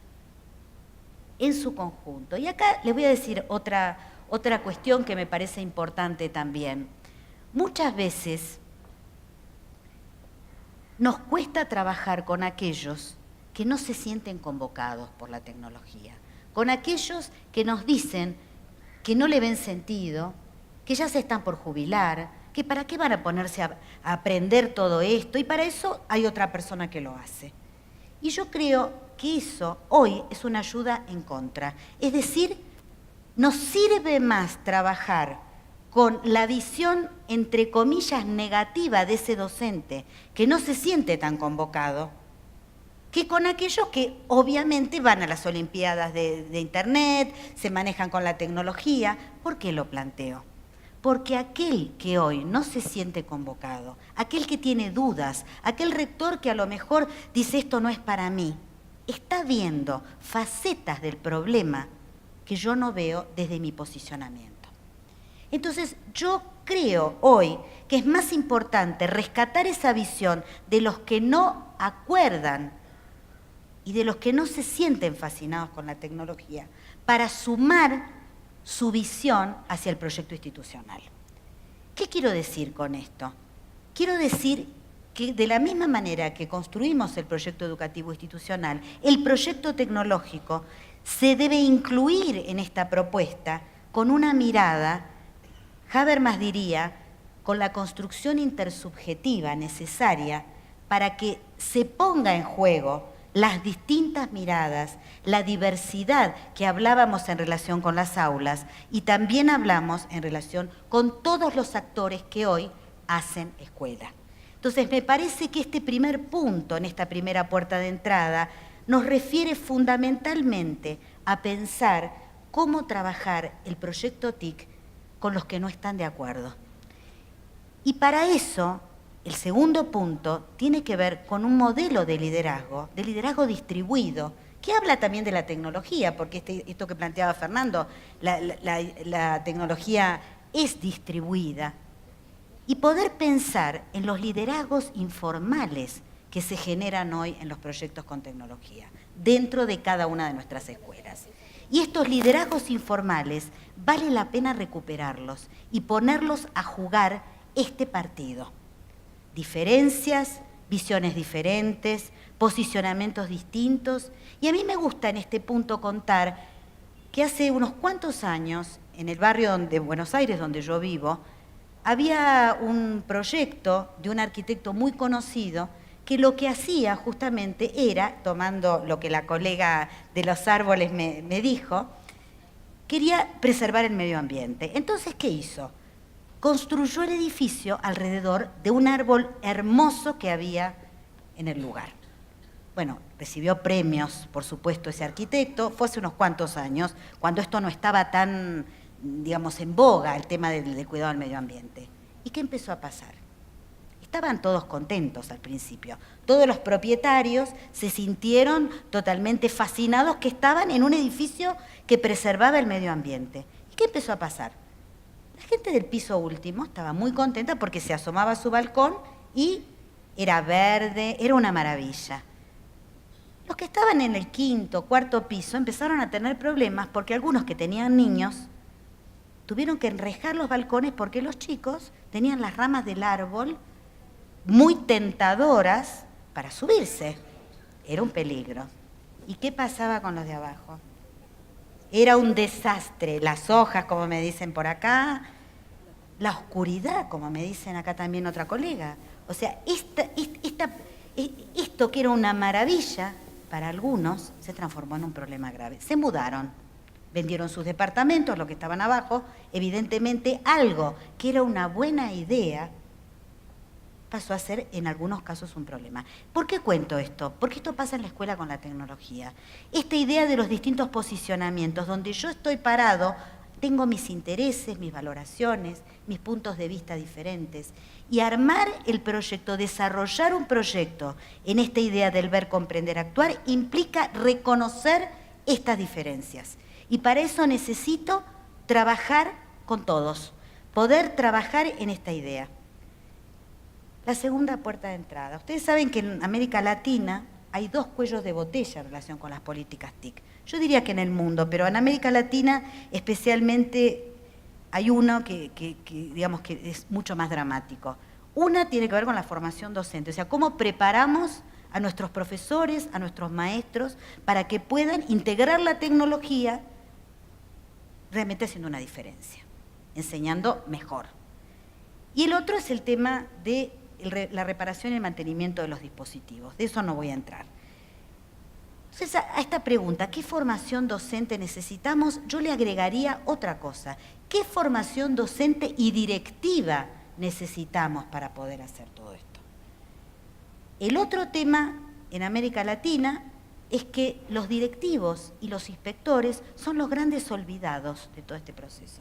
en su conjunto. Y acá les voy a decir otra cuestión que me parece importante también. Muchas veces nos cuesta trabajar con aquellos que no se sienten convocados por la tecnología, con aquellos que nos dicen que no le ven sentido, que ya se están por jubilar, que para qué van a ponerse a aprender todo esto, y para eso hay otra persona que lo hace. Y yo creo que eso hoy es una ayuda en contra. Es decir, nos sirve más trabajar con la visión, entre comillas, negativa de ese docente, que no se siente tan convocado, que con aquellos que obviamente van a las Olimpiadas de Internet, se manejan con la tecnología. ¿Por qué lo planteo? Porque aquel que hoy no se siente convocado, aquel que tiene dudas, aquel rector que a lo mejor dice esto no es para mí, está viendo facetas del problema que yo no veo desde mi posicionamiento. Entonces, yo creo hoy que es más importante rescatar esa visión de los que no acuerdan y de los que no se sienten fascinados con la tecnología para sumar su visión hacia el proyecto institucional. ¿Qué quiero decir con esto? Quiero decir que de la misma manera que construimos el proyecto educativo institucional, el proyecto tecnológico se debe incluir en esta propuesta con una mirada, Habermas diría, con la construcción intersubjetiva necesaria para que se ponga en juego las distintas miradas, la diversidad que hablábamos en relación con las aulas y también hablamos en relación con todos los actores que hoy hacen escuela. Entonces, me parece que este primer punto, en esta primera puerta de entrada, nos refiere fundamentalmente a pensar cómo trabajar el proyecto TIC con los que no están de acuerdo. Y para eso, el segundo punto tiene que ver con un modelo de liderazgo distribuido, que habla también de la tecnología, porque esto que planteaba Fernando, la tecnología es distribuida. Y poder pensar en los liderazgos informales que se generan hoy en los proyectos con tecnología, dentro de cada una de nuestras escuelas. Y estos liderazgos informales vale la pena recuperarlos y ponerlos a jugar este partido. Diferencias, visiones diferentes, posicionamientos distintos. Y a mí me gusta en este punto contar que hace unos cuantos años, en el barrio de Buenos Aires, donde yo vivo, había un proyecto de un arquitecto muy conocido que lo que hacía justamente era, tomando lo que la colega de los árboles me dijo, quería preservar el medio ambiente. Entonces, ¿qué hizo? Construyó el edificio alrededor de un árbol hermoso que había en el lugar. Bueno, recibió premios, por supuesto, ese arquitecto. Fue hace unos cuantos años, cuando esto no estaba tan, digamos, en boga, el tema del cuidado del medio ambiente. ¿Y qué empezó a pasar? Estaban todos contentos al principio. Todos los propietarios se sintieron totalmente fascinados que estaban en un edificio que preservaba el medio ambiente. ¿Y qué empezó a pasar? La gente del piso último estaba muy contenta porque se asomaba a su balcón y era verde, era una maravilla. Los que estaban en el quinto, cuarto piso empezaron a tener problemas porque algunos que tenían niños tuvieron que enrejar los balcones porque los chicos tenían las ramas del árbol muy tentadoras para subirse. Era un peligro. ¿Y qué pasaba con los de abajo? Era un desastre. Las hojas, como me dicen por acá, la oscuridad, como me dicen acá también otra colega. O sea, esto que era una maravilla para algunos se transformó en un problema grave. Se mudaron, vendieron sus departamentos, los que estaban abajo. Evidentemente algo que era una buena idea pasó a ser en algunos casos un problema. ¿Por qué cuento esto? Porque esto pasa en la escuela con la tecnología. Esta idea de los distintos posicionamientos, donde yo estoy parado, tengo mis intereses, mis valoraciones, mis puntos de vista diferentes, y armar el proyecto, desarrollar un proyecto en esta idea del ver, comprender, actuar, implica reconocer estas diferencias. Y para eso necesito trabajar con todos, poder trabajar en esta idea. La segunda puerta de entrada. Ustedes saben que en América Latina hay dos cuellos de botella en relación con las políticas TIC. Yo diría que en el mundo, pero en América Latina especialmente hay uno que digamos que es mucho más dramático. Una tiene que ver con la formación docente, o sea, cómo preparamos a nuestros profesores, a nuestros maestros, para que puedan integrar la tecnología realmente haciendo una diferencia, enseñando mejor. Y el otro es el tema de la reparación y el mantenimiento de los dispositivos. De eso no voy a entrar. Entonces, a esta pregunta, ¿qué formación docente necesitamos? Yo le agregaría otra cosa. ¿Qué formación docente y directiva necesitamos para poder hacer todo esto? El otro tema en América Latina es que los directivos y los inspectores son los grandes olvidados de todo este proceso.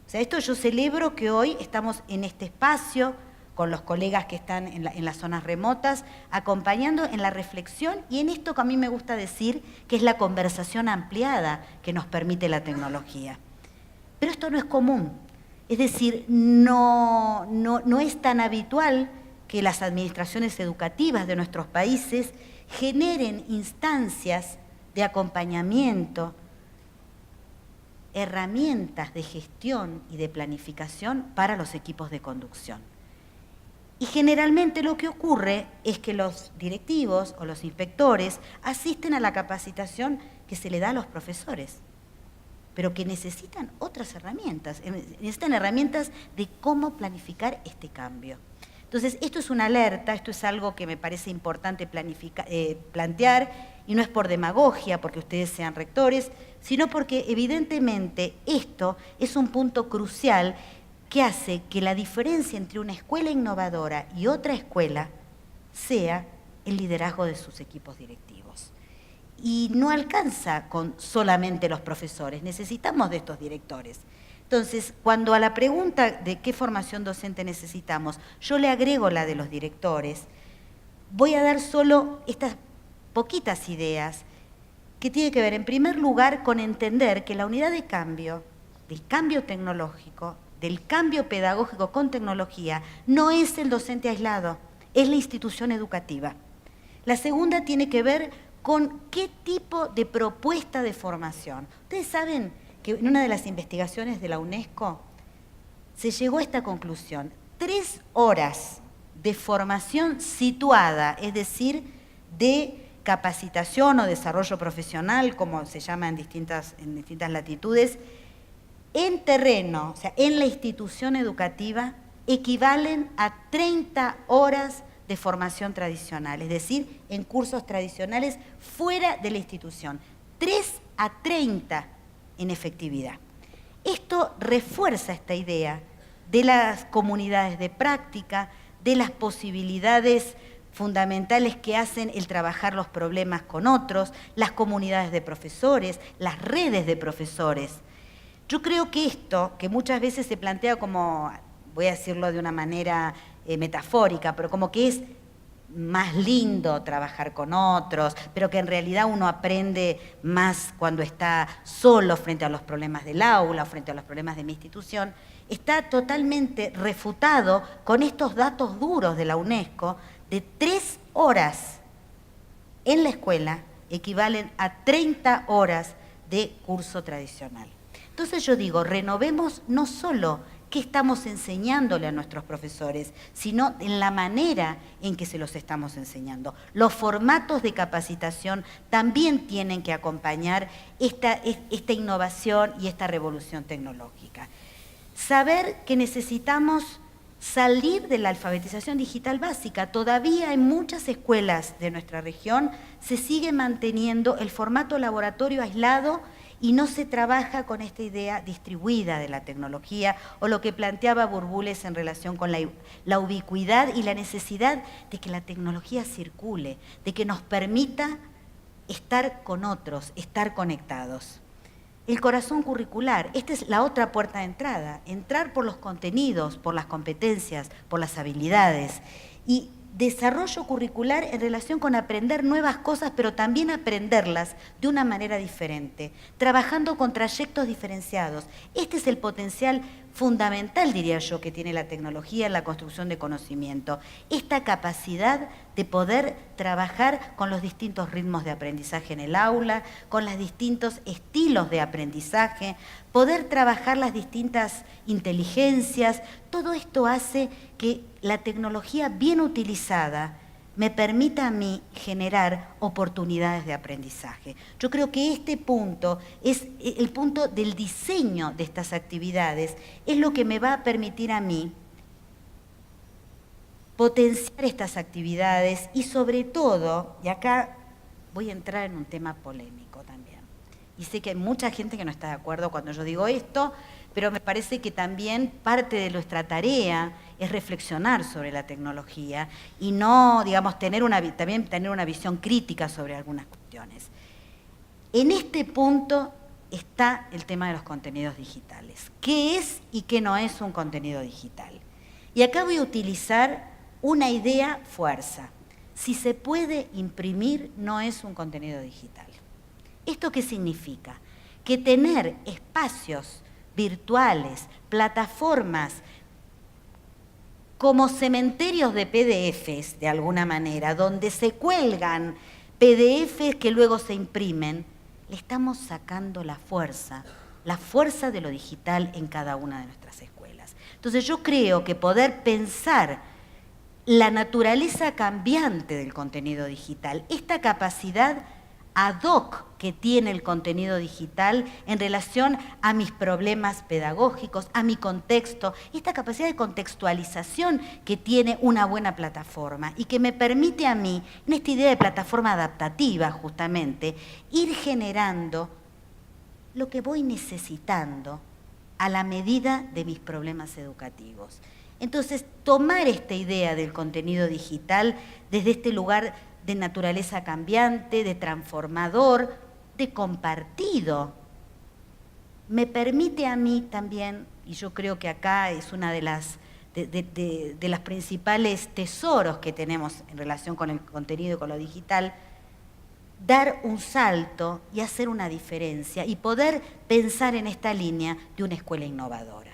O sea, esto yo celebro que hoy estamos en este espacio con los colegas que están en las zonas remotas, acompañando en la reflexión y en esto que a mí me gusta decir, que es la conversación ampliada que nos permite la tecnología. Pero esto no es común, es decir, no es tan habitual que las administraciones educativas de nuestros países generen instancias de acompañamiento, herramientas de gestión y de planificación para los equipos de conducción. Y generalmente lo que ocurre es que los directivos o los inspectores asisten a la capacitación que se le da a los profesores, pero que necesitan otras herramientas, necesitan herramientas de cómo planificar este cambio. Entonces, esto es una alerta, esto es algo que me parece importante plantear, y no es por demagogia, porque ustedes sean rectores, sino porque evidentemente esto es un punto crucial que hace que la diferencia entre una escuela innovadora y otra escuela sea el liderazgo de sus equipos directivos. Y no alcanza con solamente los profesores, necesitamos de estos directores. Entonces, cuando a la pregunta de qué formación docente necesitamos, yo le agrego la de los directores, voy a dar solo estas poquitas ideas que tienen que ver, en primer lugar, con entender que la unidad de cambio, del cambio tecnológico, del cambio pedagógico con tecnología, no es el docente aislado, es la institución educativa. La segunda tiene que ver con qué tipo de propuesta de formación. Ustedes saben que en una de las investigaciones de la UNESCO se llegó a esta conclusión: 3 horas de formación situada, es decir, de capacitación o desarrollo profesional, como se llama en distintas latitudes, en terreno, o sea, en la institución educativa, equivalen a 30 horas de formación tradicional, es decir, en cursos tradicionales fuera de la institución. 3 a 30 en efectividad. Esto refuerza esta idea de las comunidades de práctica, de las posibilidades fundamentales que hacen el trabajar los problemas con otros, las comunidades de profesores, las redes de profesores. Yo creo que esto, que muchas veces se plantea como, voy a decirlo de una manera metafórica, pero como que es más lindo trabajar con otros, pero que en realidad uno aprende más cuando está solo frente a los problemas del aula o frente a los problemas de mi institución, está totalmente refutado con estos datos duros de la UNESCO de 3 horas en la escuela equivalen a 30 horas de curso tradicional. Entonces yo digo, renovemos no solo qué estamos enseñándole a nuestros profesores, sino en la manera en que se los estamos enseñando. Los formatos de capacitación también tienen que acompañar esta innovación y esta revolución tecnológica. Saber que necesitamos salir de la alfabetización digital básica. Todavía en muchas escuelas de nuestra región se sigue manteniendo el formato laboratorio aislado y no se trabaja con esta idea distribuida de la tecnología o lo que planteaba Burbules en relación con la ubicuidad y la necesidad de que la tecnología circule, de que nos permita estar con otros, estar conectados. El corazón curricular, esta es la otra puerta de entrada, entrar por los contenidos, por las competencias, por las habilidades y desarrollo curricular en relación con aprender nuevas cosas, pero también aprenderlas de una manera diferente, trabajando con trayectos diferenciados. Este es el potencial fundamental, diría yo, que tiene la tecnología en la construcción de conocimiento. Esta capacidad de poder trabajar con los distintos ritmos de aprendizaje en el aula, con los distintos estilos de aprendizaje, poder trabajar las distintas inteligencias. Todo esto hace que la tecnología bien utilizada me permita a mí generar oportunidades de aprendizaje. Yo creo que este punto es el punto del diseño de estas actividades, es lo que me va a permitir a mí potenciar estas actividades y sobre todo, y acá voy a entrar en un tema polémico también, y sé que hay mucha gente que no está de acuerdo cuando yo digo esto, pero me parece que también parte de nuestra tarea es reflexionar sobre la tecnología y no, digamos, también tener una visión crítica sobre algunas cuestiones. En este punto está el tema de los contenidos digitales. ¿Qué es y qué no es un contenido digital? Y acá voy a utilizar una idea fuerza. Si se puede imprimir, no es un contenido digital. ¿Esto qué significa? Que tener espacios virtuales, plataformas como cementerios de PDFs, de alguna manera, donde se cuelgan PDFs que luego se imprimen, le estamos sacando la fuerza de lo digital en cada una de nuestras escuelas. Entonces yo creo que poder pensar la naturaleza cambiante del contenido digital, esta capacidad ad hoc que tiene el contenido digital en relación a mis problemas pedagógicos, a mi contexto, esta capacidad de contextualización que tiene una buena plataforma y que me permite a mí, en esta idea de plataforma adaptativa justamente, ir generando lo que voy necesitando a la medida de mis problemas educativos. Entonces, tomar esta idea del contenido digital desde este lugar de naturaleza cambiante, de transformador, de compartido, me permite a mí también, y yo creo que acá es una de las principales tesoros que tenemos en relación con el contenido y con lo digital, dar un salto y hacer una diferencia y poder pensar en esta línea de una escuela innovadora.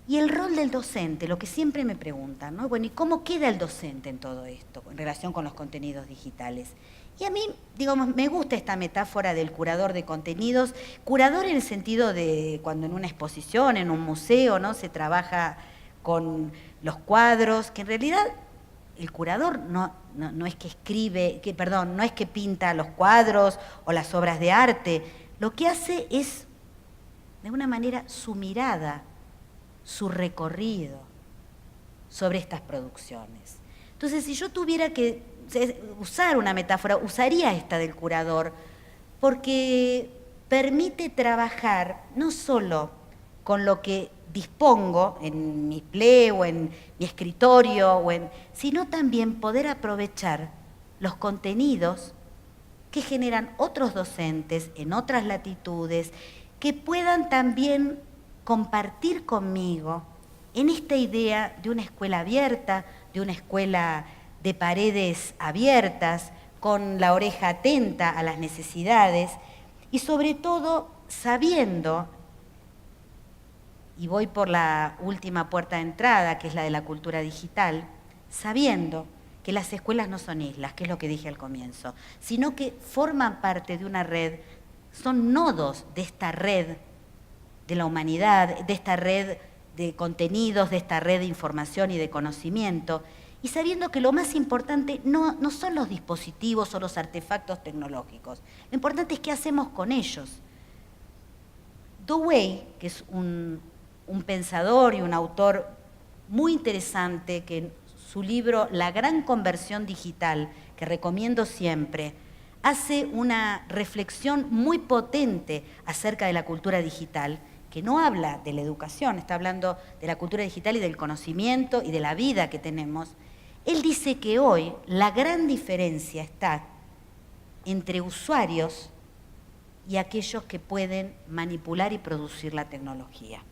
Y el rol del docente, lo que siempre me preguntan, ¿no? Bueno, ¿y cómo queda el docente en todo esto en relación con los contenidos digitales? Y a mí, digamos, me gusta esta metáfora del curador de contenidos, curador en el sentido de cuando en una exposición, en un museo, ¿no? Se trabaja con los cuadros, que en realidad el curador no es que no es que pinta los cuadros o las obras de arte, lo que hace es, de alguna manera, su mirada, su recorrido sobre estas producciones. Entonces, si yo tuviera que usar una metáfora, usaría esta del curador, porque permite trabajar no solo con lo que dispongo en mi play o en mi escritorio, sino también poder aprovechar los contenidos que generan otros docentes en otras latitudes, que puedan también compartir conmigo en esta idea de una escuela abierta, de una escuela de paredes abiertas, con la oreja atenta a las necesidades y sobre todo sabiendo, y voy por la última puerta de entrada, que es la de la cultura digital, sabiendo que las escuelas no son islas, que es lo que dije al comienzo, sino que forman parte de una red, son nodos de esta red de la humanidad, de esta red de contenidos, de esta red de información y de conocimiento, y sabiendo que lo más importante no son los dispositivos o los artefactos tecnológicos, lo importante es qué hacemos con ellos. Douay, que es un un pensador y un autor muy interesante que en su libro La Gran Conversión Digital, que recomiendo siempre, hace una reflexión muy potente acerca de la cultura digital, que no habla de la educación, está hablando de la cultura digital y del conocimiento y de la vida que tenemos. Él dice que hoy la gran diferencia está entre usuarios y aquellos que pueden manipular y producir la tecnología.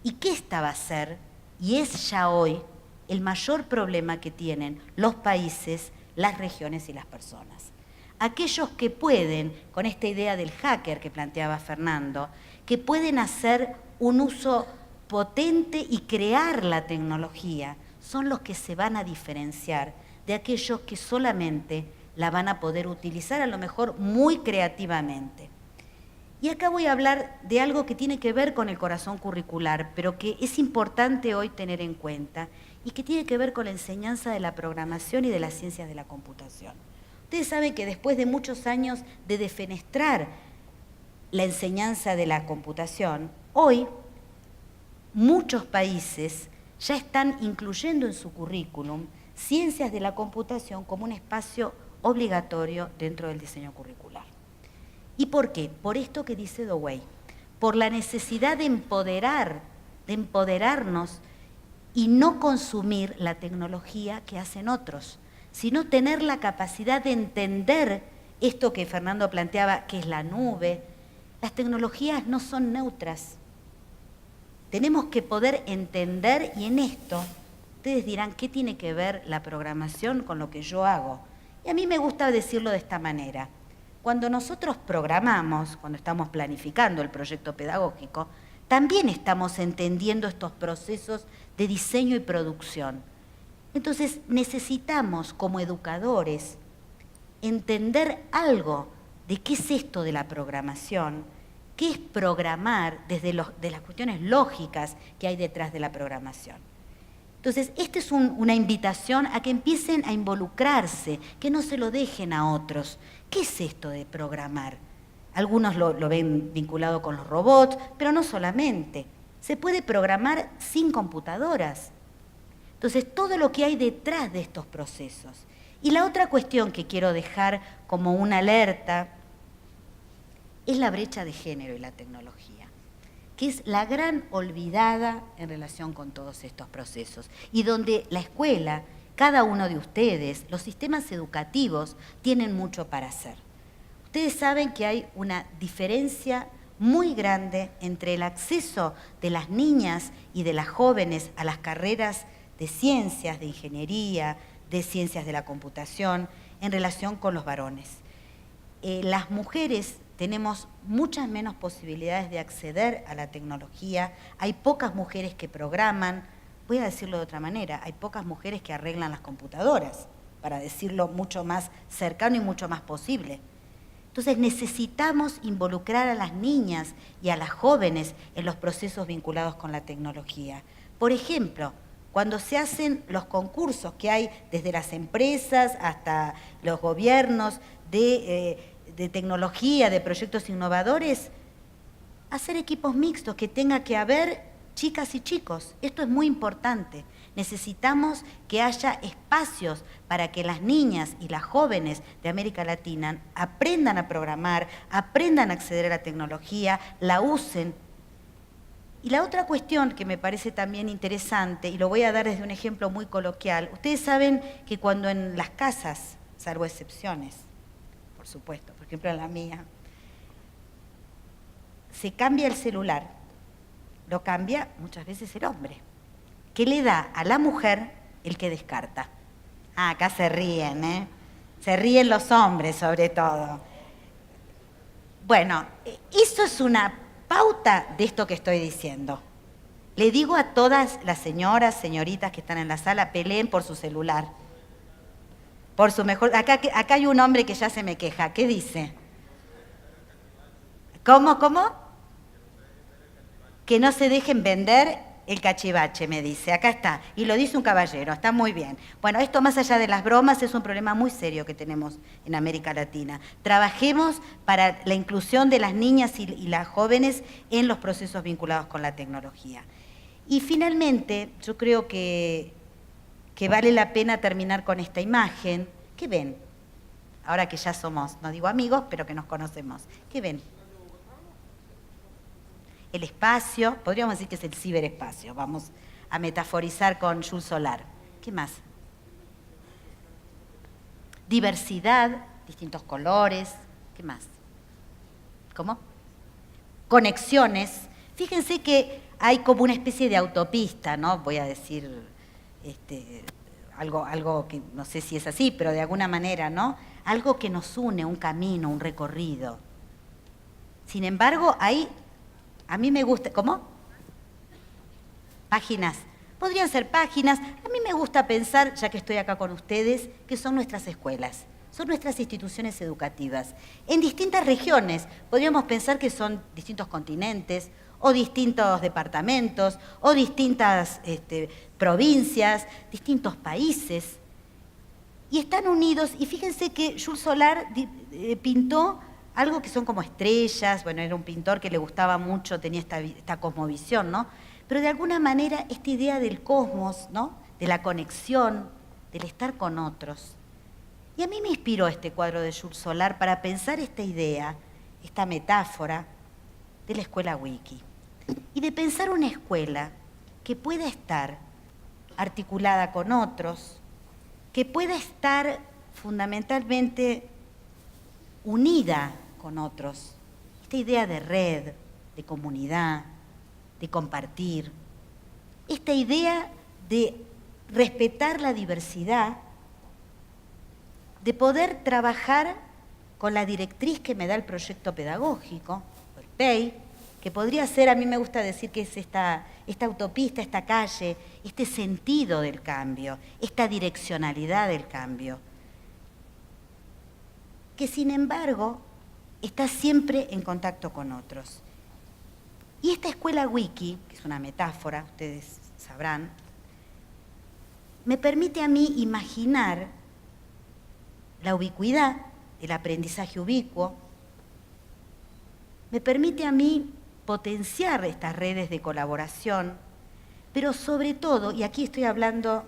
Y que esta va a ser, y es ya hoy, el mayor problema que tienen los países, las regiones y las personas. Aquellos que pueden, con esta idea del hacker que planteaba Fernando, que pueden hacer un uso potente y crear la tecnología, son los que se van a diferenciar de aquellos que solamente la van a poder utilizar, a lo mejor muy creativamente. Y acá voy a hablar de algo que tiene que ver con el corazón curricular, pero que es importante hoy tener en cuenta y que tiene que ver con la enseñanza de la programación y de las ciencias de la computación. Ustedes saben que después de muchos años de defenestrar la enseñanza de la computación, hoy muchos países ya están incluyendo en su currículum ciencias de la computación como un espacio obligatorio dentro del diseño curricular. ¿Y por qué? Por esto que dice Dewey, por la necesidad de empoderarnos y no consumir la tecnología que hacen otros, sino tener la capacidad de entender esto que Fernando planteaba, que es la nube. Las tecnologías no son neutras. Tenemos que poder entender, y en esto ustedes dirán, ¿qué tiene que ver la programación con lo que yo hago? Y a mí me gusta decirlo de esta manera. Cuando nosotros programamos, cuando estamos planificando el proyecto pedagógico, también estamos entendiendo estos procesos de diseño y producción. Entonces necesitamos, como educadores, entender algo de qué es esto de la programación, qué es programar desde de las cuestiones lógicas que hay detrás de la programación. Entonces, esta es una invitación a que empiecen a involucrarse, que no se lo dejen a otros. ¿Qué es esto de programar? Algunos lo ven vinculado con los robots, pero no solamente. Se puede programar sin computadoras. Entonces, todo lo que hay detrás de estos procesos. Y la otra cuestión que quiero dejar como una alerta es la brecha de género y la tecnología, que es la gran olvidada en relación con todos estos procesos, y donde la escuela, cada uno de ustedes, los sistemas educativos, tienen mucho para hacer. Ustedes saben que hay una diferencia muy grande entre el acceso de las niñas y de las jóvenes a las carreras de ciencias, de ingeniería, de ciencias de la computación, en relación con los varones. Las mujeres tenemos muchas menos posibilidades de acceder a la tecnología, hay pocas mujeres que programan, voy a decirlo de otra manera, hay pocas mujeres que arreglan las computadoras, para decirlo mucho más cercano y mucho más posible. Entonces necesitamos involucrar a las niñas y a las jóvenes en los procesos vinculados con la tecnología. Por ejemplo, cuando se hacen los concursos que hay desde las empresas hasta los gobiernos de tecnología, de proyectos innovadores, hacer equipos mixtos, que tenga que haber chicas y chicos. Esto es muy importante. Necesitamos que haya espacios para que las niñas y las jóvenes de América Latina aprendan a programar, aprendan a acceder a la tecnología, la usen. Y la otra cuestión que me parece también interesante, y lo voy a dar desde un ejemplo muy coloquial, ustedes saben que cuando en las casas, salvo excepciones, por supuesto, por ejemplo en la mía, se cambia el celular, lo cambia muchas veces el hombre, que le da a la mujer el que descarta. Ah, acá se ríen, ¿eh? Se ríen los hombres sobre todo. Bueno, eso es una pauta de esto que estoy diciendo. Le digo a todas las señoras, señoritas que están en la sala, peleen por su celular. Por su mejor... Acá hay un hombre que ya se me queja. ¿Qué dice? ¿Cómo? Que no se dejen vender. el cachivache, me dice, acá está, y lo dice un caballero, está muy bien. Bueno, esto más allá de las bromas es un problema muy serio que tenemos en América Latina. Trabajemos para la inclusión de las niñas y las jóvenes en los procesos vinculados con la tecnología. Y finalmente, yo creo que vale la pena terminar con esta imagen. ¿Qué ven? Ahora que ya somos, no digo amigos, pero que nos conocemos. ¿Qué ven? El espacio, podríamos decir que es el ciberespacio, vamos a metaforizar con Jules Solar. ¿Qué más? Diversidad, distintos colores, ¿qué más? ¿Cómo? Conexiones. Fíjense que hay como una especie de autopista, ¿no? Voy a decir algo que no sé si es así, pero de alguna manera, ¿no? Algo que nos une, un camino, un recorrido. Sin embargo, hay... A mí me gusta, ¿cómo? Páginas. Podrían ser páginas. A mí me gusta pensar, ya que estoy acá con ustedes, que son nuestras escuelas, son nuestras instituciones educativas. En distintas regiones, podríamos pensar que son distintos continentes, o distintos departamentos, o distintas provincias, distintos países. Y están unidos, y fíjense que Jules Solar pintó algo que son como estrellas, bueno, era un pintor que le gustaba mucho, tenía esta cosmovisión, ¿no? Pero de alguna manera esta idea del cosmos, ¿no? De la conexión, del estar con otros. Y a mí me inspiró este cuadro de Jules Solar para pensar esta idea, esta metáfora de la escuela Wiki. Y de pensar una escuela que pueda estar articulada con otros, que pueda estar fundamentalmente unida con otros. Esta idea de red, de comunidad, de compartir. Esta idea de respetar la diversidad, de poder trabajar con la directriz que me da el proyecto pedagógico, el PEI, que podría ser, a mí me gusta decir que es esta autopista, esta calle, este sentido del cambio, esta direccionalidad del cambio, que sin embargo está siempre en contacto con otros. Y esta escuela Wiki, que es una metáfora, ustedes sabrán, me permite a mí imaginar la ubicuidad, el aprendizaje ubicuo, me permite a mí potenciar estas redes de colaboración, pero sobre todo, y aquí estoy hablando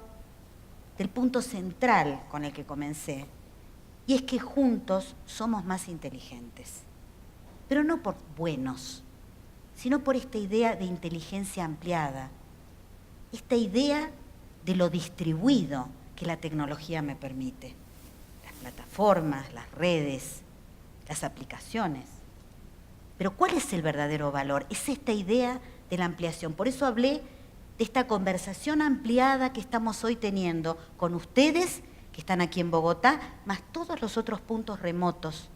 del punto central con el que comencé, y es que juntos somos más inteligentes, pero no por buenos, sino por esta idea de inteligencia ampliada, esta idea de lo distribuido que la tecnología me permite, las plataformas, las redes, las aplicaciones. Pero ¿cuál es el verdadero valor? Es esta idea de la ampliación. Por eso hablé de esta conversación ampliada que estamos hoy teniendo con ustedes, que están aquí en Bogotá, más todos los otros puntos remotos.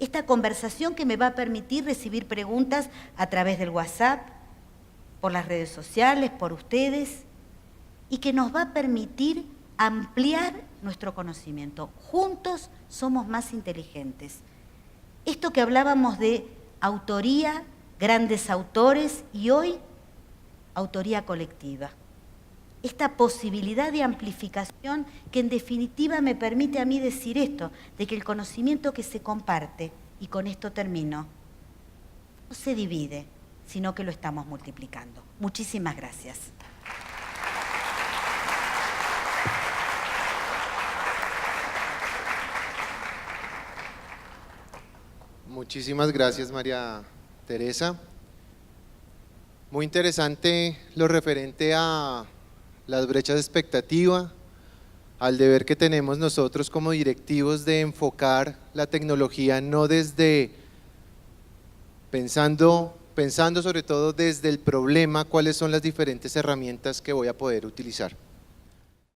Esta conversación que me va a permitir recibir preguntas a través del WhatsApp, por las redes sociales, por ustedes, y que nos va a permitir ampliar nuestro conocimiento. Juntos somos más inteligentes. Esto que hablábamos de autoría, grandes autores y hoy autoría colectiva. Esta posibilidad de amplificación que en definitiva me permite a mí decir esto, de que el conocimiento que se comparte, y con esto termino, no se divide, sino que lo estamos multiplicando. Muchísimas gracias. Muchísimas gracias, María Teresa. Muy interesante lo referente a las brechas de expectativa, al deber que tenemos nosotros como directivos de enfocar la tecnología no desde pensando sobre todo desde el problema, cuáles son las diferentes herramientas que voy a poder utilizar.